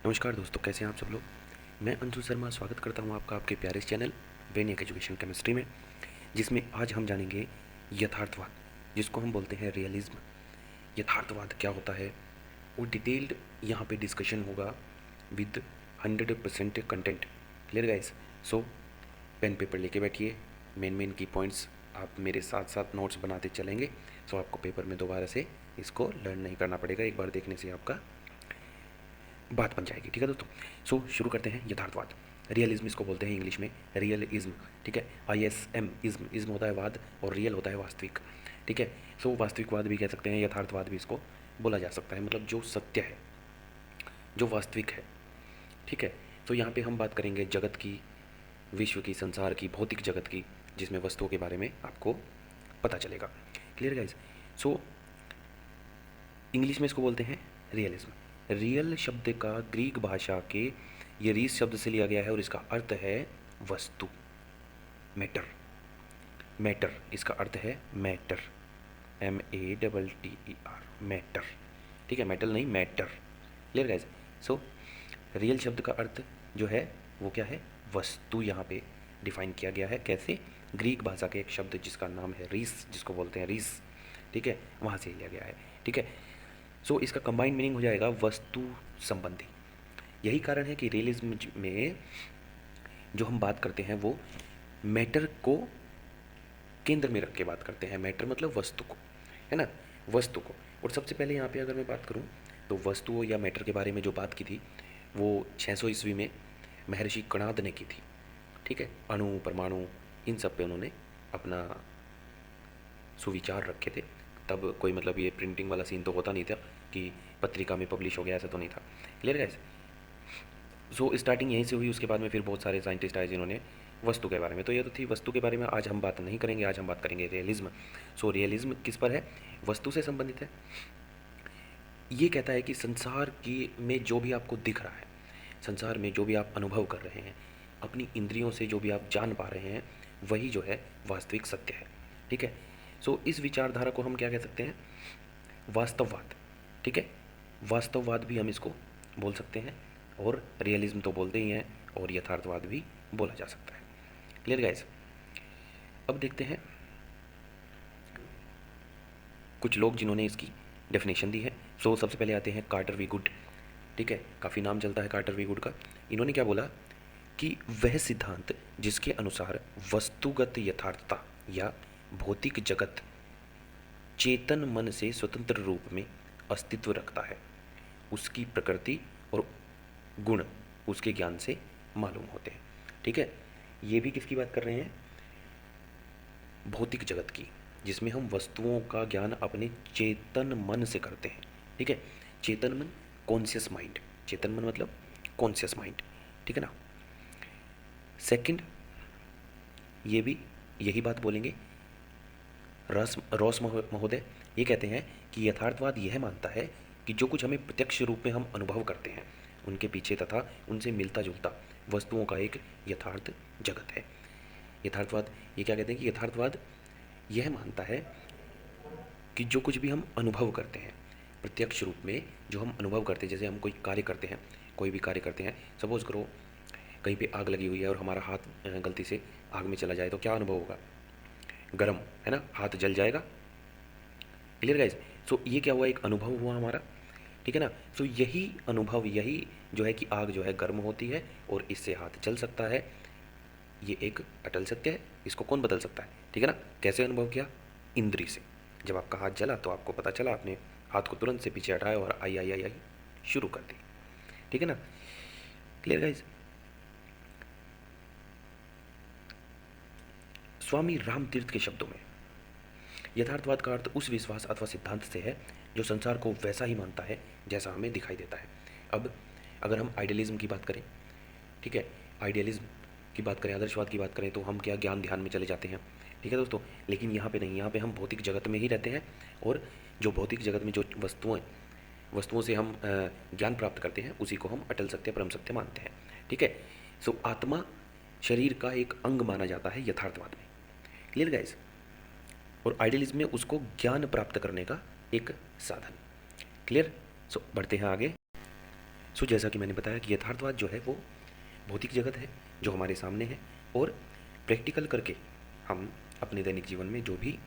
नमस्कार दोस्तों, कैसे हैं आप सब लोग। मैं अंशु शर्मा स्वागत करता हूं आपका आपके प्यारे इस चैनल वेनिक एजुकेशन केमिस्ट्री में, जिसमें आज हम जानेंगे यथार्थवाद, जिसको हम बोलते हैं रियलिज्म। यथार्थवाद क्या होता है वो डिटेल्ड यहाँ पे डिस्कशन होगा with 100% content. Clear guys. So pen paper लेके बैठिए, मेन की पॉइंट्स आप मेरे साथ साथ नोट्स बनाते चलेंगे। सो आपको पेपर में दोबारा से इसको लर्न नहीं करना पड़ेगा, एक बार देखने से आपका बात बन जाएगी। ठीक है दोस्तों। सो शुरू करते हैं। यथार्थवाद, रियलिज्म इसको बोलते हैं इंग्लिश में, रियलिज्म। ठीक है, ISM इज्म, इज्म होता है वाद और रियल होता है वास्तविक। ठीक है। सो वास्तविकवाद भी कह सकते हैं, यथार्थवाद भी इसको बोला जा सकता है, मतलब जो सत्य है, जो वास्तविक है। ठीक है। तो यहाँ पे हम बात करेंगे जगत की, विश्व की, संसार की, भौतिक जगत की, जिसमें वस्तुओं के बारे में आपको पता चलेगा। Clear guys. सो इंग्लिश में इसको बोलते हैं रियलिज्म। रियल शब्द का ग्रीक भाषा के ये रीस शब्द से लिया गया है और इसका अर्थ है वस्तु, मैटर। मैटर इसका अर्थ है मैटर, MATTER, मैटर। ठीक है, मेटल नहीं, matter. Clear guys. So real शब्द का अर्थ जो है वो क्या है, वस्तु। यहाँ पे डिफाइन किया गया है कैसे, ग्रीक भाषा के एक शब्द जिसका नाम है रीस, जिसको बोलते हैं रीस। ठीक है, वहाँ से लिया गया है। ठीक है। सो इसका कंबाइंड मीनिंग हो जाएगा वस्तु संबंधी। यही कारण है कि रियलिज्म में जो हम बात करते हैं वो मैटर को केंद्र में रख के बात करते हैं। मैटर मतलब वस्तु को, है ना, वस्तु को। और सबसे पहले यहाँ पे अगर मैं बात करूँ तो वस्तुओं या मैटर के बारे में जो बात की थी वो 600 ईस्वी में महर्षि कणाद ने की थी। ठीक है, अणु, परमाणु, इन सब पे उन्होंने अपना सुविचार रखे थे। तब कोई मतलब ये प्रिंटिंग वाला सीन तो होता नहीं था कि पत्रिका में पब्लिश हो गया, ऐसा तो नहीं था। Clear guys. सो स्टार्टिंग यहीं से हुई, उसके बाद में फिर बहुत सारे साइंटिस्ट आए जिन्होंने वस्तु के बारे में, तो ये तो थी वस्तु के बारे में। आज हम बात नहीं करेंगे, आज हम बात करेंगे रियलिज्म। सो रियलिज्म किस पर है, वस्तु से संबंधित है। ये कहता है कि संसार की में जो भी आपको दिख रहा है, संसार में जो भी आप अनुभव कर रहे हैं, अपनी इंद्रियों से जो भी आप जान पा रहे हैं, वही जो है वास्तविक सत्य है। ठीक है। सो इस विचारधारा को हम क्या कह सकते हैं, वास्तववाद। ठीक है, वास्तववाद भी हम इसको बोल सकते हैं, और रियलिज्म तो बोलते ही हैं, और यथार्थवाद भी बोला जा सकता है। Clear guys. अब देखते हैं कुछ लोग जिन्होंने इसकी डेफिनेशन दी है। सो सबसे पहले आते हैं कार्टर वी गुड। ठीक है, काफ़ी नाम चलता है कार्टर वी गुड का। इन्होंने क्या बोला कि वह सिद्धांत जिसके अनुसार वस्तुगत यथार्थता या भौतिक जगत चेतन मन से स्वतंत्र रूप में अस्तित्व रखता है, उसकी प्रकृति और गुण उसके ज्ञान से मालूम होते हैं। ठीक है, ये भी किसकी बात कर रहे हैं, भौतिक जगत की, जिसमें हम वस्तुओं का ज्ञान अपने चेतन मन से करते हैं। ठीक है, चेतन मन, कॉन्शियस माइंड। चेतन मन मतलब कॉन्शियस माइंड। ठीक है ना। सेकंड, ये भी यही बात बोलेंगे रॉस महोदय। ये कहते हैं कि यथार्थवाद यह मानता है कि जो कुछ हमें प्रत्यक्ष रूप में हम अनुभव करते हैं, उनके पीछे तथा उनसे मिलता जुलता वस्तुओं का एक यथार्थ जगत है। यथार्थवाद ये क्या कहते हैं कि यथार्थवाद यह मानता है कि जो कुछ भी हम अनुभव करते हैं, प्रत्यक्ष रूप में जो हम अनुभव करते हैं, जैसे हम कोई कार्य करते हैं, कोई भी कार्य करते हैं, सपोज करो कहीं पे आग लगी हुई है और हमारा हाथ गलती से आग में चला जाए, तो क्या अनुभव होगा, गर्म, है ना, हाथ जल जाएगा। Clear guys. सो ये क्या हुआ, एक अनुभव हुआ हमारा। ठीक है ना। सो यही अनुभव, यही जो है कि आग जो है गर्म होती है और इससे हाथ जल सकता है, ये एक अटल सत्य है। इसको कौन बदल सकता है। ठीक है ना। कैसे अनुभव किया, इंद्री से। जब आपका हाथ जला तो आपको पता चला, आपने हाथ को तुरंत से पीछे हटाया और आई आई आई आई शुरू कर दी। ठीक है ना। Clear guys. स्वामी रामतीर्थ के शब्दों में यथार्थवाद का अर्थ उस विश्वास अथवा सिद्धांत से है जो संसार को वैसा ही मानता है जैसा हमें दिखाई देता है। अब अगर हम आइडियलिज्म की बात करें, ठीक है, आइडियलिज्म की बात करें, आदर्शवाद की बात करें, तो हम क्या ज्ञान ध्यान में चले जाते हैं। ठीक है दोस्तों। लेकिन यहाँ पे नहीं, यहाँ पे हम भौतिक जगत में ही रहते हैं, और जो भौतिक जगत में जो वस्तुओं से हम ज्ञान प्राप्त करते हैं, उसी को हम अटल सत्य, परम सत्य मानते हैं। ठीक है। सो आत्मा शरीर का एक अंग माना जाता है यथार्थवाद में। Clear guys. और आइडियलिज्म में उसको ज्ञान प्राप्त करने का एक साधन। क्लियर। सो बढ़ते हैं आगे। सो जैसा कि मैंने बताया कि यथार्थवाद जो है वो भौतिक जगत है जो हमारे सामने है, और प्रैक्टिकल करके हम अपने दैनिक जीवन में जो भी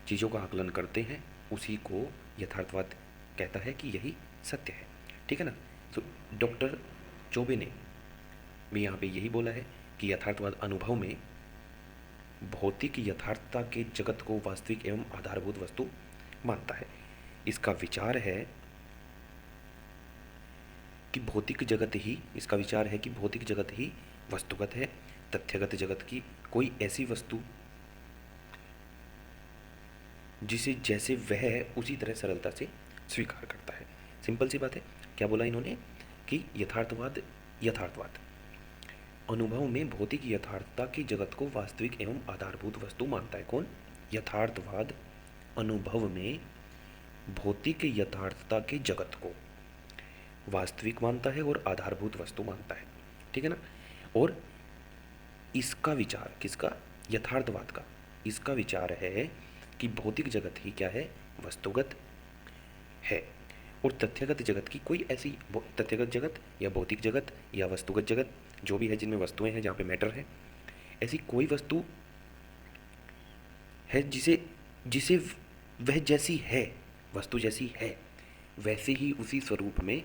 चीज़ों का आकलन करते हैं उसी को यथार्थवाद कहता है कि यही सत्य है। ठीक है ना। तो डॉक्टर चौबे ने भी यहाँ पे यही बोला है कि यथार्थवाद अनुभव में भौतिक यथार्थता के जगत को वास्तविक एवं आधारभूत वस्तु मानता है। इसका विचार है कि भौतिक जगत ही इसका विचार है कि भौतिक जगत ही वस्तुगत है। तथ्यगत जगत की कोई ऐसी वस्तु जिसे जैसे वह है उसी तरह सरलता से स्वीकार करता है। सिंपल सी बात है। क्या बोला इन्होंने कि यथार्थवाद यथार्थवाद अनुभव में भौतिक यथार्थता की जगत को वास्तविक एवं आधारभूत वस्तु मानता है। कौन? यथार्थवाद अनुभव में भौतिक यथार्थता के जगत को वास्तविक मानता है और आधारभूत वस्तु मानता है। ठीक है ना। और इसका विचार किसका? यथार्थवाद का। इसका विचार है कि भौतिक जगत ही क्या है? वस्तुगत है, और तथ्यगत जगत की कोई ऐसी तथ्यगत जगत या भौतिक जगत या वस्तुगत जगत जो भी है जिनमें वस्तुएं हैं, जहाँ पे मैटर है, ऐसी कोई वस्तु है जिसे जिसे वह जैसी है, वस्तु जैसी है वैसे ही उसी स्वरूप में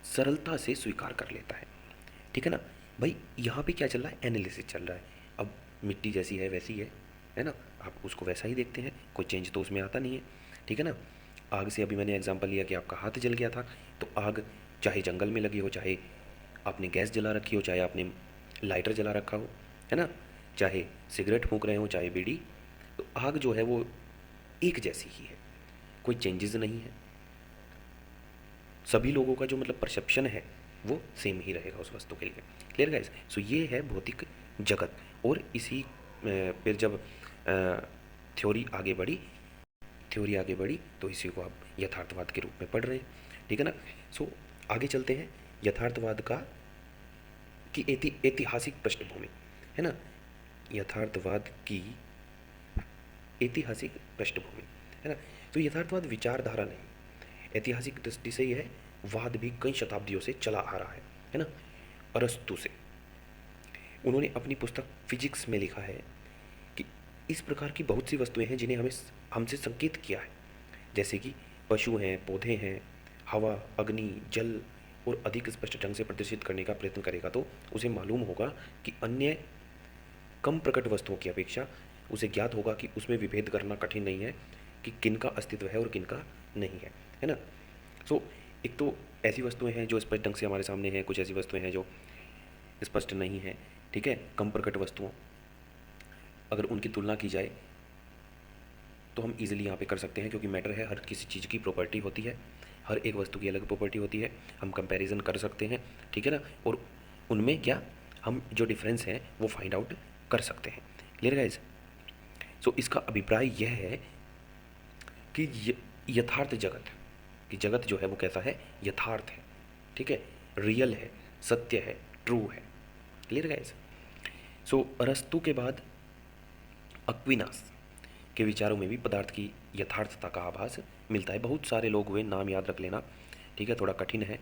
सरलता से स्वीकार कर लेता है। ठीक है ना भाई। यहाँ पे क्या चल रहा है? एनालिसिस चल रहा है। अब मिट्टी जैसी है वैसी है ना, आप उसको वैसा ही देखते हैं, कोई चेंज तो उसमें आता नहीं है। ठीक है ना। आग से अभी मैंने एग्जांपल लिया कि आपका हाथ जल गया था, तो आग चाहे जंगल में लगी हो, चाहे आपने गैस जला रखी हो, चाहे आपने लाइटर जला रखा हो, है ना, चाहे सिगरेट फूंक रहे हो, चाहे बीड़ी, तो आग जो है वो एक जैसी ही है, कोई चेंजेस नहीं है। सभी लोगों का जो मतलब परसेप्शन है वो सेम ही रहेगा उस वस्तु के लिए। Clear guys. सो ये है भौतिक जगत। और इसी फिर जब थ्योरी आगे बढ़ी तो इसी को आप यथार्थवाद के रूप में पढ़ रहे हैं। ठीक है ना। सो आगे चलते हैं। यथार्थवाद का की ऐतिहासिक पृष्ठभूमि, है ना, यथार्थवाद की ऐतिहासिक पृष्ठभूमि, है ना। तो यथार्थवाद विचारधारा नहीं, ऐतिहासिक दृष्टि से यह वाद भी कई शताब्दियों से चला आ रहा है ना। अरस्तु से उन्होंने अपनी पुस्तक फिजिक्स में लिखा है कि इस प्रकार की बहुत सी वस्तुएं हैं जिन्हें हमसे संकेत किया है, जैसे कि पशु हैं, पौधे हैं, हवा, अग्नि, जल, और अधिक स्पष्ट ढंग से प्रदर्शित करने का प्रयत्न करेगा तो उसे मालूम होगा कि अन्य कम प्रकट वस्तुओं की अपेक्षा उसे ज्ञात होगा कि उसमें विभेद करना कठिन नहीं है कि किनका अस्तित्व है और किनका नहीं है ना। सो एक तो ऐसी वस्तुएं हैं जो स्पष्ट ढंग से हमारे सामने हैं, कुछ ऐसी वस्तुएं हैं जो स्पष्ट नहीं है। ठीक है। कम प्रकट वस्तुओं अगर उनकी तुलना की जाए तो हम इजीली यहाँ पे कर सकते हैं, क्योंकि मैटर है, हर किसी चीज़ की प्रॉपर्टी होती है, हर एक वस्तु की अलग प्रॉपर्टी होती है, हम कंपैरिजन कर सकते हैं। ठीक है ना। और उनमें क्या हम जो डिफरेंस है वो फाइंड आउट कर सकते हैं। Clear guys. सो इसका अभिप्राय यह है कि यथार्थ जगत कि जगत जो है वो कैसा है? यथार्थ है। ठीक है, रियल है, सत्य है, ट्रू है। Clear guys. सो अरस्तु के बाद अक्विनास के विचारों में भी पदार्थ की यथार्थता का आभास मिलता है। बहुत सारे लोग हुए, नाम याद रख लेना। ठीक है, थोड़ा कठिन है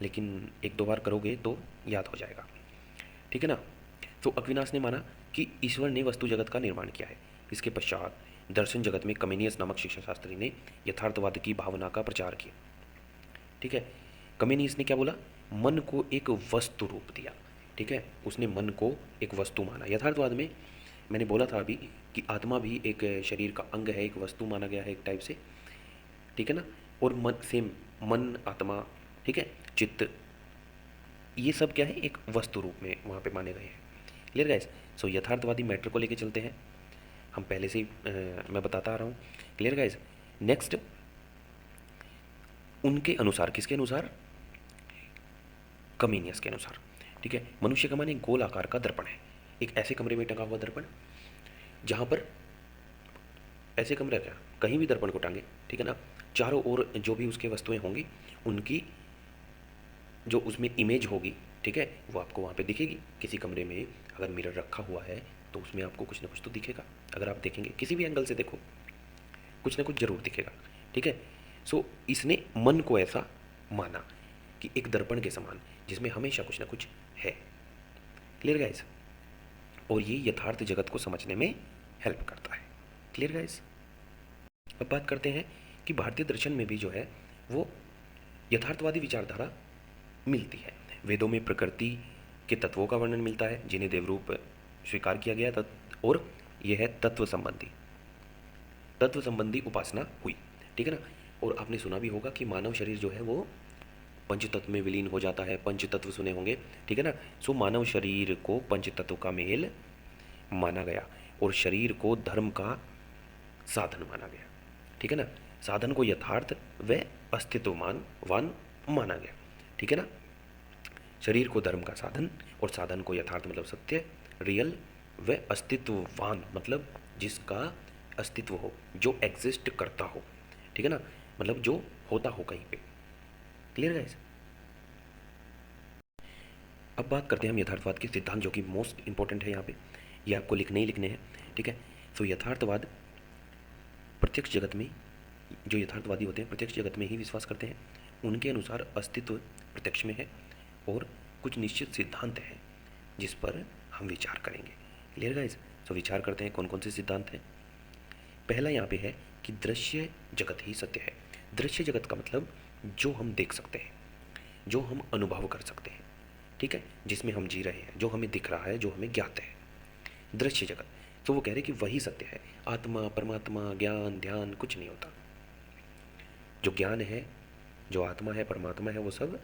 लेकिन एक दो बार करोगे तो याद हो जाएगा। ठीक है ना। तो अक्विनास ने माना कि ईश्वर ने वस्तु जगत का निर्माण किया है। इसके पश्चात दर्शन जगत में कमेनियस नामक शिक्षा शास्त्री ने यथार्थवाद की भावना का प्रचार किया। ठीक है। कमेनियस ने क्या बोला? मन को एक वस्तु रूप दिया। ठीक है, उसने मन को एक वस्तु माना। यथार्थवाद में मैंने बोला था अभी कि आत्मा भी एक शरीर का अंग है, एक वस्तु माना गया है एक टाइप से। ठीक है ना। और मन, सेम मन, आत्मा, ठीक है, चित्त, ये सब क्या है? एक वस्तु रूप में वहाँ पे माने गए हैं। Clear guys. सो यथार्थवादी मैटर को लेके चलते हैं, हम पहले से ही मैं बताता आ रहा हूँ। Clear guys. नेक्स्ट, उनके अनुसार, किसके अनुसार? कमेनियस के अनुसार। ठीक है, मनुष्य का मन एक गोल आकार का दर्पण है, एक ऐसे कमरे में टंगा हुआ दर्पण जहाँ पर ऐसे कमरे क्या कहीं भी दर्पण को टांगे, ठीक है ना, चारों ओर जो भी उसके वस्तुएं होंगी उनकी जो उसमें इमेज होगी, ठीक है, वो आपको वहाँ पे दिखेगी। किसी कमरे में अगर मिरर रखा हुआ है तो उसमें आपको कुछ ना कुछ तो दिखेगा। अगर आप देखेंगे किसी भी एंगल से देखो, कुछ ना कुछ जरूर दिखेगा। ठीक है। सो इसने मन को ऐसा माना कि एक दर्पण के समान जिसमें हमेशा कुछ ना कुछ है। Clear guys? और ये यथार्थ जगत को समझने में हेल्प करता है। Clear guys? अब बात करते हैं कि भारतीय दर्शन में भी जो है वो यथार्थवादी विचारधारा मिलती है। वेदों में प्रकृति के तत्वों का वर्णन मिलता है जिन्हें देवरूप स्वीकार किया गया और यह है तत्व संबंधी उपासना हुई। ठीक है ना? और आपने सुना भी होगा कि मानव शरीर जो है वो पंच तत्व में विलीन हो जाता है। पंच तत्व सुने होंगे, ठीक है ना? सो मानव शरीर को पंच तत्व का मेल माना गया और शरीर को धर्म का साधन माना गया। ठीक है ना? साधन को यथार्थ व अस्तित्ववान माना गया। ठीक है ना? शरीर को धर्म का साधन और साधन को यथार्थ मतलब सत्य, रियल व अस्तित्ववान मतलब जिसका अस्तित्व हो, जो एग्जिस्ट करता हो। ठीक है ना? मतलब जो होता हो कहीं पे। Clear guys? अब बात करते हैं हम यथार्थवाद के सिद्धांत जो कि मोस्ट इंपॉर्टेंट है यहाँ पे, ये आपको लिखने ही लिखने हैं। ठीक है? तो यथार्थवाद प्रत्यक्ष जगत में, जो यथार्थवादी होते हैं प्रत्यक्ष जगत में ही विश्वास करते हैं। उनके अनुसार अस्तित्व प्रत्यक्ष में है और कुछ निश्चित सिद्धांत हैं जिस पर हम विचार करेंगे। Clear guys? तो विचार करते हैं कौन कौन से सिद्धांत हैं। पहला यहाँ पे है कि दृश्य जगत ही सत्य है। दृश्य जगत का मतलब जो हम देख सकते हैं, जो हम अनुभव कर सकते हैं, ठीक है, जिसमें हम जी रहे हैं, जो हमें दिख रहा है, जो हमें ज्ञात है, दृश्य जगत। तो वो कह रहे कि वही सत्य है। आत्मा, परमात्मा, ज्ञान, ध्यान कुछ नहीं होता। जो ज्ञान है, जो आत्मा है, परमात्मा है, वो सब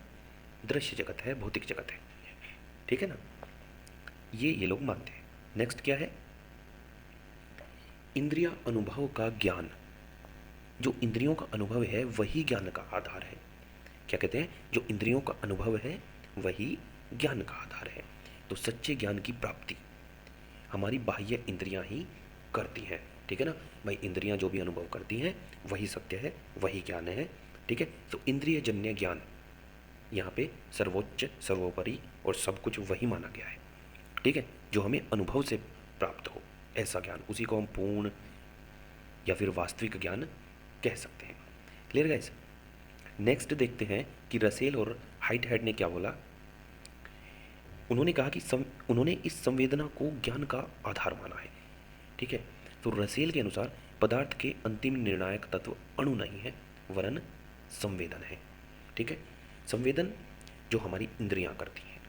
दृश्य जगत है, भौतिक जगत है। ठीक है ना? ये लोग मानते हैं। नेक्स्ट क्या है? इंद्रिया अनुभव का ज्ञान। जो इंद्रियों का अनुभव है वही ज्ञान का आधार है। क्या कहते हैं? जो इंद्रियों का अनुभव है वही ज्ञान का आधार है। तो सच्चे ज्ञान की प्राप्ति हमारी बाह्य इंद्रियां ही करती हैं। ठीक है ना भाई? इंद्रियां जो भी अनुभव करती हैं वही सत्य है, वही ज्ञान है। ठीक है? तो इंद्रिय जन्य ज्ञान यहाँ पे सर्वोच्च, सर्वोपरि और सब कुछ वही माना गया है। ठीक है? जो हमें अनुभव से प्राप्त हो, ऐसा ज्ञान, उसी को हम पूर्ण या फिर वास्तविक ज्ञान कह सकते हैं। Clear guys? नेक्स्ट देखते हैं कि रसेल और हाइटहेड ने क्या बोला। उन्होंने कहा कि उन्होंने इस संवेदना को ज्ञान का आधार माना है। ठीक है? तो रसेल के अनुसार पदार्थ के अंतिम निर्णायक तत्व अणु नहीं है वरन संवेदन है। ठीक है? संवेदन जो हमारी इंद्रियां करती हैं,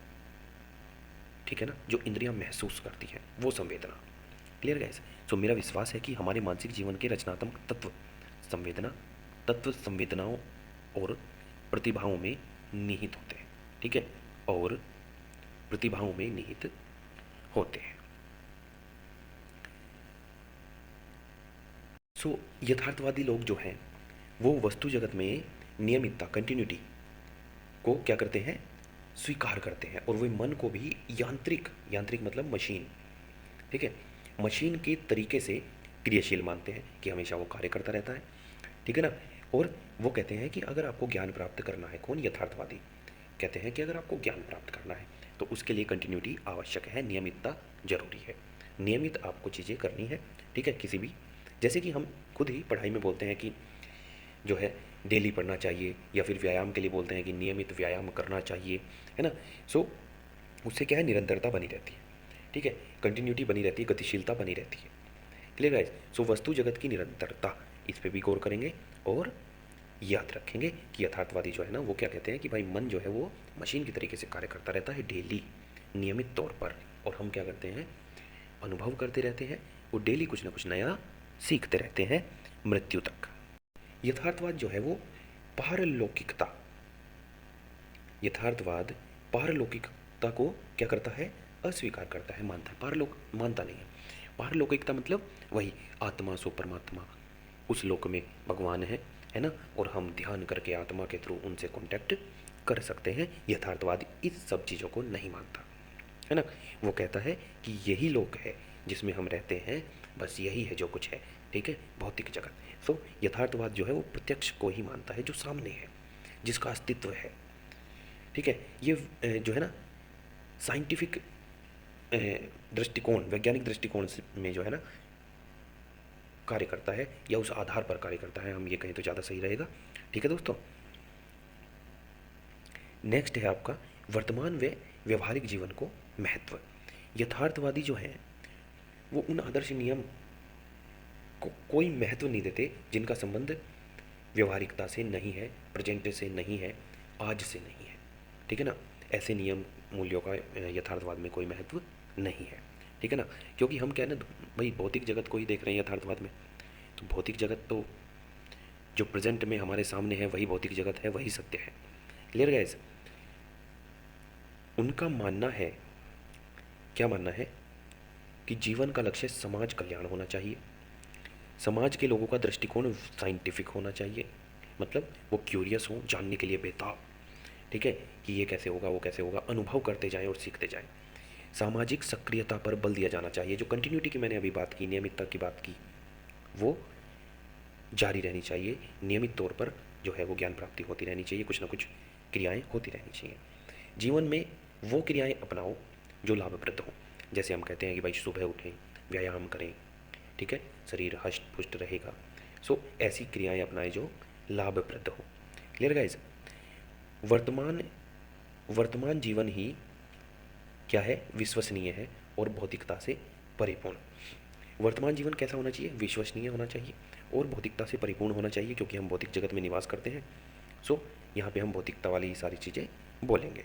ठीक है ना, जो इंद्रियां महसूस करती हैं वो संवेदना। Clear guys? सो मेरा विश्वास है कि हमारे मानसिक जीवन के रचनात्मक तत्व संवेदनाओं और प्रतिभाओं में निहित होते हैं। ठीक है? और प्रतिभाओं में निहित होते हैं। सो यथार्थवादी लोग जो हैं वो वस्तु जगत में नियमितता, कंटिन्यूटी को क्या करते हैं? स्वीकार करते हैं। और वे मन को भी यांत्रिक मतलब मशीन, ठीक है, मशीन के तरीके से क्रियाशील मानते हैं कि हमेशा वो कार्य करता रहता है। ठीक है ना? और वो कहते हैं कि अगर आपको ज्ञान प्राप्त करना है, कौन? यथार्थवादी कहते हैं कि अगर आपको ज्ञान प्राप्त करना है तो उसके लिए कंटिन्यूटी आवश्यक है, नियमितता जरूरी है। नियमित आपको चीज़ें करनी है। ठीक है? किसी भी, जैसे कि हम खुद ही पढ़ाई में बोलते हैं कि जो है डेली पढ़ना चाहिए, या फिर व्यायाम के लिए बोलते हैं कि नियमित व्यायाम करना चाहिए, है ना? सो उससे क्या है? निरंतरता बनी रहती है। ठीक है? कंटिन्यूटी बनी रहती है, गतिशीलता बनी रहती है। Clear guys? सो वस्तु जगत की निरंतरता, इस पे भी गौर करेंगे और याद रखेंगे कि यथार्थवादी जो है ना वो क्या कहते हैं कि भाई मन जो है वो मशीन की तरीके से कार्य करता रहता है डेली, नियमित तौर पर, और हम क्या करते हैं? अनुभव करते रहते हैं और डेली कुछ ना कुछ नया सीखते रहते हैं मृत्यु तक। यथार्थवाद जो है वो पारलौकिकता, यथार्थवाद पारलौकिकता को क्या करता है? अस्वीकार करता है, मानता है। मानता नहीं है। पारलौकिकता मतलब वही आत्मा सो परमात्मा, उस लोक में भगवान है ना, और हम ध्यान करके आत्मा के थ्रू उनसे कांटेक्ट कर सकते हैं। यथार्थवाद इस सब चीज़ों को नहीं मानता, है ना। वो कहता है कि यही लोक है जिसमें हम रहते हैं, बस यही है जो कुछ है। ठीक है? भौतिक जगत। सो यथार्थवाद जो है वो प्रत्यक्ष को ही मानता है, जो सामने है, जिसका अस्तित्व है। ठीक है? ये जो है ना साइंटिफिक दृष्टिकोण, वैज्ञानिक दृष्टिकोण में जो है ना कार्य करता है, या उस आधार पर कार्य करता है, हम ये कहें तो ज़्यादा सही रहेगा। ठीक है दोस्तों? नेक्स्ट है आपका वर्तमान व व्यवहारिक जीवन को महत्व। यथार्थवादी जो हैं वो उन आदर्श नियम को कोई महत्व नहीं देते जिनका संबंध व्यवहारिकता से नहीं है, प्रेजेंट से नहीं है, आज से नहीं है। ठीक है ना, ऐसे नियम मूल्यों का यथार्थवाद में कोई महत्व नहीं है। ठीक है ना, क्योंकि हम क्या है ना भाई भौतिक जगत को ही देख रहे हैं यथार्थवाद में, तो भौतिक जगत तो जो प्रेजेंट में हमारे सामने है वही भौतिक जगत है, वही सत्य है। Clear guys? उनका मानना है, क्या मानना है कि जीवन का लक्ष्य समाज कल्याण होना चाहिए, समाज के लोगों का दृष्टिकोण साइंटिफिक होना चाहिए, मतलब वो क्यूरियस हो, जानने के लिए बेताब। ठीक है, कि ये कैसे होगा वो कैसे होगा, अनुभव करते जाएं और सीखते जाएं। सामाजिक सक्रियता पर बल दिया जाना चाहिए, जो कंटिन्यूटी की मैंने अभी बात की, नियमितता की बात की, वो जारी रहनी चाहिए। नियमित तौर पर जो है वो ज्ञान प्राप्ति होती रहनी चाहिए, कुछ ना कुछ क्रियाएं होती रहनी चाहिए। जीवन में वो क्रियाएं अपनाओ जो लाभप्रद हो। जैसे हम कहते हैं कि भाई सुबह उठें, व्यायाम करें, ठीक है, शरीर हष्ट पुष्ट रहेगा। सो ऐसी क्रियाएं अपनाएं जो लाभप्रद हो। Clear guys? वर्तमान जीवन ही क्या है, विश्वसनीय है और भौतिकता से परिपूर्ण। वर्तमान जीवन कैसा होना चाहिए, विश्वसनीय होना चाहिए और भौतिकता से परिपूर्ण होना चाहिए, क्योंकि हम भौतिक जगत में निवास करते हैं। सो यहाँ पे हम भौतिकता वाली सारी चीज़ें बोलेंगे।